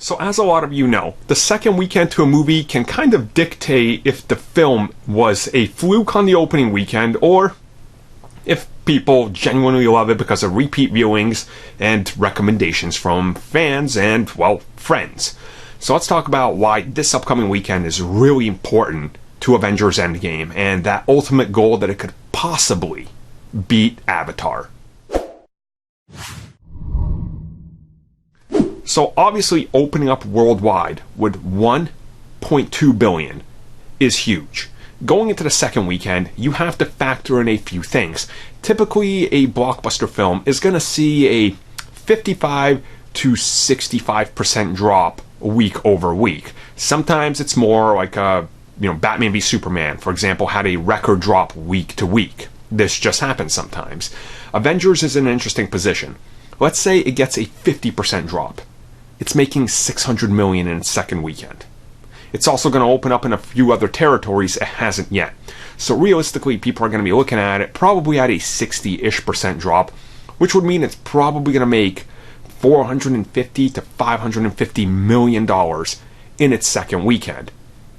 So as a lot of you know, the second weekend to a movie can kind of dictate if the film was a fluke on the opening weekend or if people genuinely love it because of repeat viewings and recommendations from fans and, well, friends. So let's talk about why this upcoming weekend is really important to Avengers Endgame and that ultimate goal that it could possibly beat Avatar. So obviously opening up worldwide with 1.2 billion is huge. Going into the second weekend, you have to factor in a few things. Typically, a blockbuster film is going to see a 55 to 65% drop week over week. Sometimes it's more like Batman v Superman, for example, had a record drop week to week. This just happens sometimes. Avengers is in an interesting position. Let's say it gets a 50% drop. It's making $600 million in its second weekend. It's also going to open up in a few other territories it hasn't yet. So realistically, people are going to be looking at it probably at a 60-ish% drop, which would mean it's probably going to make $450 to $550 million in its second weekend.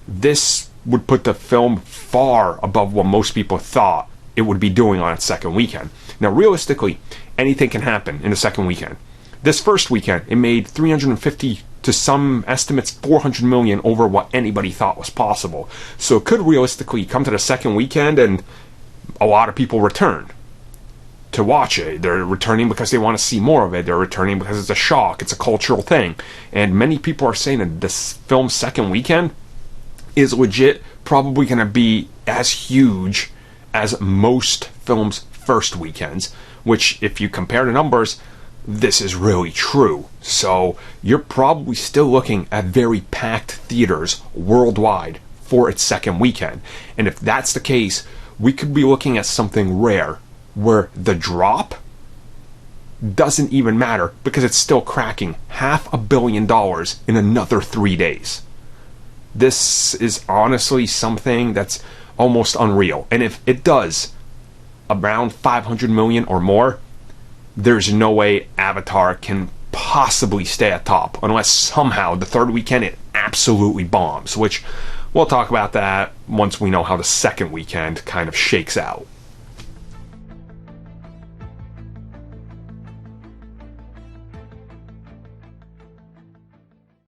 This would put the film far above what most people thought it would be doing on its second weekend. Now, realistically, anything can happen in the second weekend. This first weekend, it made 350 to some estimates 400 million over what anybody thought was possible. So it could realistically come to the second weekend and a lot of people return to watch it. They're returning because they want to see more of it. They're returning because it's a shock. It's a cultural thing. And many people are saying that this film's second weekend is legit probably going to be as huge as most films' first weekends, which if you compare the numbers, this is really true. So you're probably still looking at very packed theaters worldwide for its second weekend. And if that's the case, we could be looking at something rare where the drop doesn't even matter because it's still cracking $500 million in another 3 days. This is honestly something that's almost unreal. And if it does around 500 million or more, there's no way Avatar can possibly stay at top unless somehow the third weekend it absolutely bombs, which we'll talk about that once we know how the second weekend kind of shakes out.